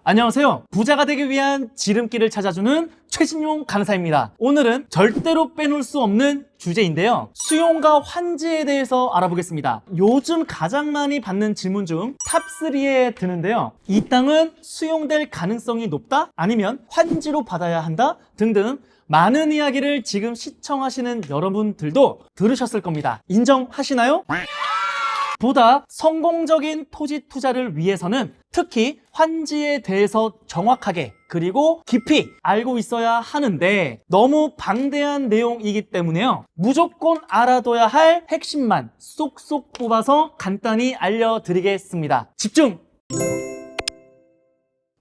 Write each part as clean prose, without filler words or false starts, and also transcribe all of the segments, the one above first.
안녕하세요. 부자가 되기 위한 지름길을 찾아주는 최진용 강사입니다. 오늘은 절대로 빼놓을 수 없는 주제인데요. 수용과 환지에 대해서 알아보겠습니다. 요즘 가장 많이 받는 질문 중 탑3에 드는데요. 이 땅은 수용될 가능성이 높다? 아니면 환지로 받아야 한다? 등등 많은 이야기를 지금 시청하시는 여러분들도 들으셨을 겁니다. 인정하시나요? 보다 성공적인 토지 투자를 위해서는 특히 환지에 대해서 정확하게 그리고 깊이 알고 있어야 하는데 너무 방대한 내용이기 때문에요. 무조건 알아둬야 할 핵심만 쏙쏙 뽑아서 간단히 알려드리겠습니다. 집중!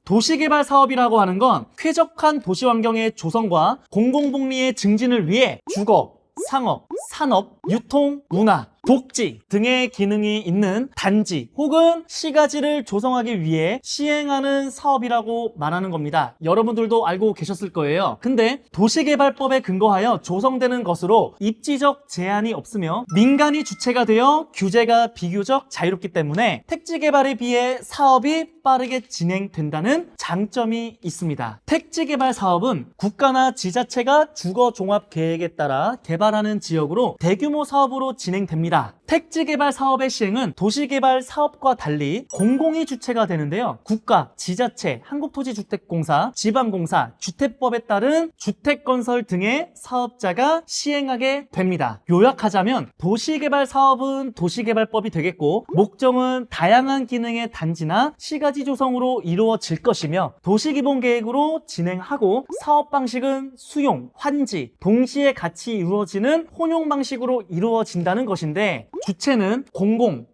도시개발 사업이라고 하는 건 쾌적한 도시 환경의 조성과 공공복리의 증진을 위해 주거, 상업, 산업, 유통, 문화, 복지 등의 기능이 있는 단지 혹은 시가지를 조성하기 위해 시행하는 사업이라고 말하는 겁니다. 여러분들도 알고 계셨을 거예요. 근데 도시개발법에 근거하여 조성되는 것으로 입지적 제한이 없으며 민간이 주체가 되어 규제가 비교적 자유롭기 때문에 택지개발에 비해 사업이 빠르게 진행된다는 장점이 있습니다. 택지개발 사업은 국가나 지자체가 주거종합계획에 따라 개발하는 지역으로 대규모 사업으로 진행됩니다. 택지개발 사업의 시행은 도시개발 사업과 달리 공공이 주체가 되는데요. 국가, 지자체, 한국토지주택공사, 지방공사, 주택법에 따른 주택건설 등의 사업자가 시행하게 됩니다. 요약하자면 도시개발 사업은 도시개발법이 되겠고 목적은 다양한 기능의 단지나 시가지 조성으로 이루어질 것이며 도시기본계획으로 진행하고 사업 방식은 수용, 환지, 동시에 같이 이루어지는 혼용 방식으로 이루어진다는 것인데 주체는 공공,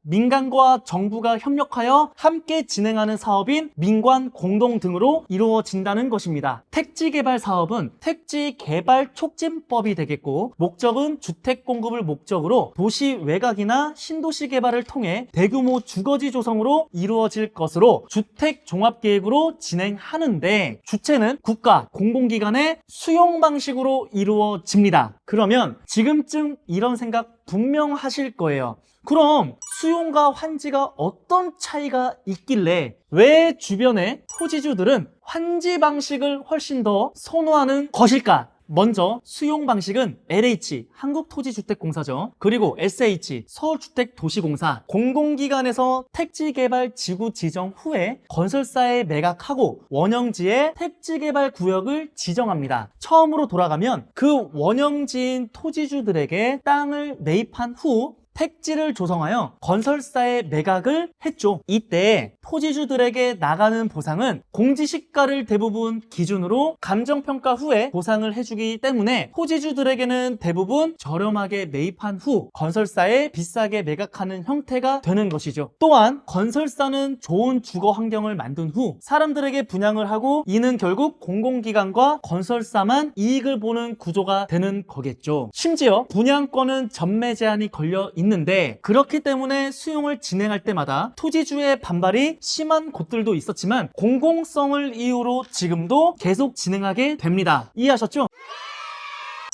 민간과 정부가 협력하여 함께 진행하는 사업인 민관 공동 등으로 이루어진다는 것입니다. 택지개발 사업은 택지개발촉진법이 되겠고 목적은 주택 공급을 목적으로 도시 외곽이나 신도시 개발을 통해 대규모 주거지 조성으로 이루어질 것으로 주택 종합계획으로 진행하는데 주체는 국가, 공공기관의 수용 방식으로 이루어집니다. 그러면 지금쯤 이런 생각 분명 하실 거예요. 그럼 수용과 환지가 어떤 차이가 있길래 왜 주변의 토지주들은 환지 방식을 훨씬 더 선호하는 것일까? 먼저 수용 방식은 LH, 한국토지주택공사죠. 그리고 SH, 서울주택도시공사, 공공기관에서 택지개발 지구 지정 후에 건설사에 매각하고 원형지에 택지개발 구역을 지정합니다. 처음으로 돌아가면 그 원형지인 토지주들에게 땅을 매입한 후 택지를 조성하여 건설사에 매각을 했죠. 이때 토지주들에게 나가는 보상은 공지시가를 대부분 기준으로 감정평가 후에 보상을 해주기 때문에 토지주들에게는 대부분 저렴하게 매입한 후 건설사에 비싸게 매각하는 형태가 되는 것이죠. 또한 건설사는 좋은 주거 환경을 만든 후 사람들에게 분양을 하고 이는 결국 공공기관과 건설사만 이익을 보는 구조가 되는 거겠죠. 심지어 분양권은 전매 제한이 걸려 있는데 그렇기 때문에 수용을 진행할 때마다 토지주의 반발이 심한 곳들도 있었지만 공공성을 이유로 지금도 계속 진행하게 됩니다. 이해하셨죠?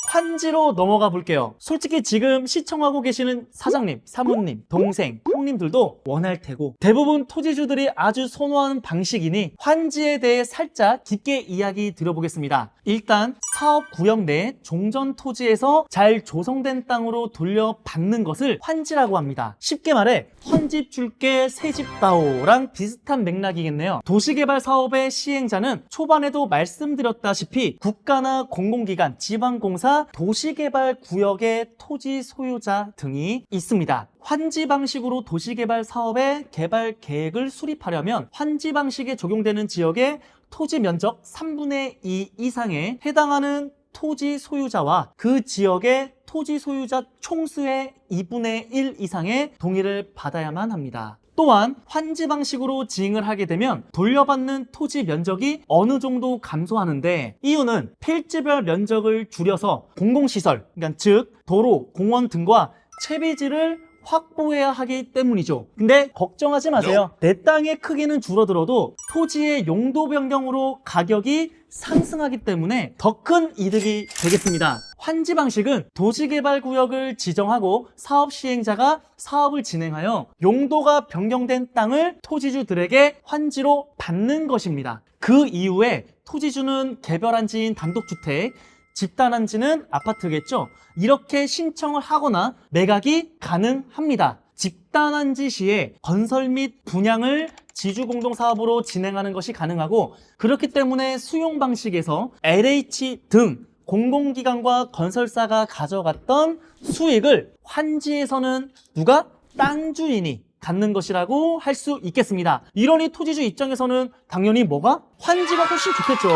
환지로 넘어가 볼게요. 솔직히 지금 시청하고 계시는 사장님, 사모님, 동생, 형님들도 원할 테고 대부분 토지주들이 아주 선호하는 방식이니 환지에 대해 살짝 깊게 이야기 드려보겠습니다. 일단 사업구역 내 종전 토지에서 잘 조성된 땅으로 돌려받는 것을 환지라고 합니다. 쉽게 말해 헌집 줄게 새집 다오랑 비슷한 맥락이겠네요. 도시개발 사업의 시행자는 초반에도 말씀드렸다시피 국가나 공공기관, 지방공사, 도시개발 구역의 토지 소유자 등이 있습니다. 환지 방식으로 도시개발 사업의 개발 계획을 수립하려면 환지 방식에 적용되는 지역의 토지 면적 3분의 2 이상에 해당하는 토지 소유자와 그 지역의 토지 소유자 총수의 2분의 1 이상의 동의를 받아야만 합니다. 또한 환지 방식으로 지행을 하게 되면 돌려받는 토지 면적이 어느 정도 감소하는데 이유는 필지별 면적을 줄여서 공공시설, 그러니까 즉 도로, 공원 등과 채비지를 확보해야 하기 때문이죠. 근데 걱정하지 마세요. 내 땅의 크기는 줄어들어도 토지의 용도 변경으로 가격이 상승하기 때문에 더 큰 이득이 되겠습니다. 환지 방식은 도시개발구역을 지정하고 사업 시행자가 사업을 진행하여 용도가 변경된 땅을 토지주들에게 환지로 받는 것입니다. 그 이후에 토지주는 개별한지인 단독주택, 집단한지는 아파트겠죠. 이렇게 신청을 하거나 매각이 가능합니다. 집단한지 시에 건설 및 분양을 지주공동사업으로 진행하는 것이 가능하고, 그렇기 때문에 수용 방식에서 LH 등 공공기관과 건설사가 가져갔던 수익을 환지에서는 누가? 땅 주인이 갖는 것이라고 할 수 있겠습니다. 이러니 토지주 입장에서는 당연히 뭐가? 환지가 훨씬 좋겠죠.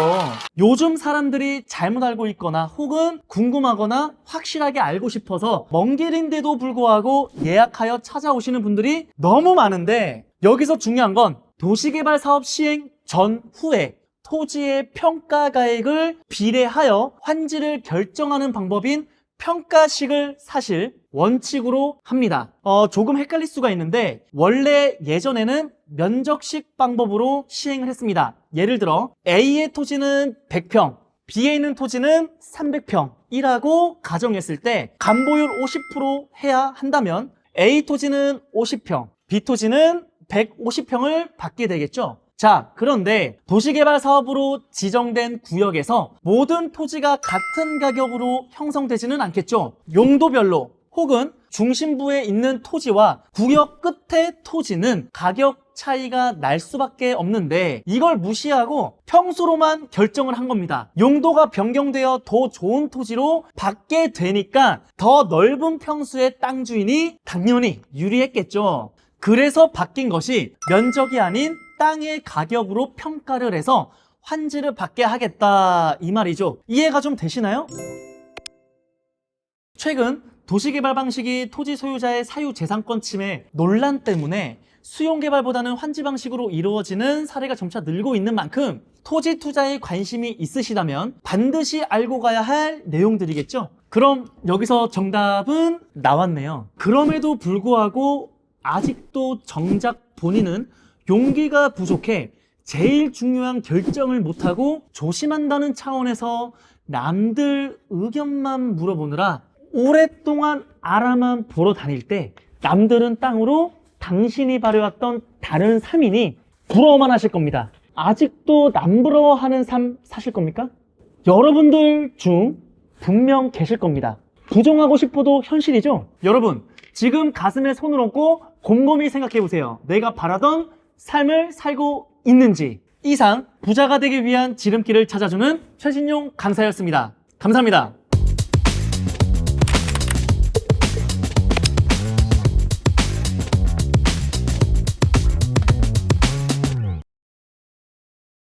요즘 사람들이 잘못 알고 있거나 혹은 궁금하거나 확실하게 알고 싶어서 먼 길인데도 불구하고 예약하여 찾아오시는 분들이 너무 많은데, 여기서 중요한 건 도시개발 사업 시행 전후에 토지의 평가가액을 비례하여 환지를 결정하는 방법인 평가식을 사실 원칙으로 합니다. 조금 헷갈릴 수가 있는데, 원래 예전에는 면적식 방법으로 시행을 했습니다. 예를 들어 A의 토지는 100평, B에 있는 토지는 300평이라고 가정했을 때 간보율 50% 해야 한다면 A 토지는 50평, B 토지는 150평을 받게 되겠죠. 자, 그런데 도시개발 사업으로 지정된 구역에서 모든 토지가 같은 가격으로 형성되지는 않겠죠. 용도별로 혹은 중심부에 있는 토지와 구역 끝의 토지는 가격 차이가 날 수밖에 없는데, 이걸 무시하고 평수로만 결정을 한 겁니다. 용도가 변경되어 더 좋은 토지로 받게 되니까 더 넓은 평수의 땅 주인이 당연히 유리했겠죠. 그래서 바뀐 것이 면적이 아닌 땅의 가격으로 평가를 해서 환지를 받게 하겠다, 이 말이죠. 이해가 좀 되시나요? 최근 도시개발 방식이 토지 소유자의 사유재산권 침해 논란 때문에 수용개발보다는 환지 방식으로 이루어지는 사례가 점차 늘고 있는 만큼 토지 투자에 관심이 있으시다면 반드시 알고 가야 할 내용들이겠죠? 그럼 여기서 정답은 나왔네요. 그럼에도 불구하고 아직도 정작 본인은 용기가 부족해 제일 중요한 결정을 못하고 조심한다는 차원에서 남들 의견만 물어보느라 오랫동안 알아만 보러 다닐 때 남들은 땅으로 당신이 바래왔던 다른 삶이니 부러워만 하실 겁니다. 아직도 남부러워하는 삶 사실 겁니까? 여러분들 중 분명 계실 겁니다. 부정하고 싶어도 현실이죠? 여러분, 지금 가슴에 손을 얹고 곰곰이 생각해보세요. 내가 바라던 삶을 살고 있는지. 이상 부자가 되기 위한 지름길을 찾아주는 최진용 강사였습니다. 감사합니다.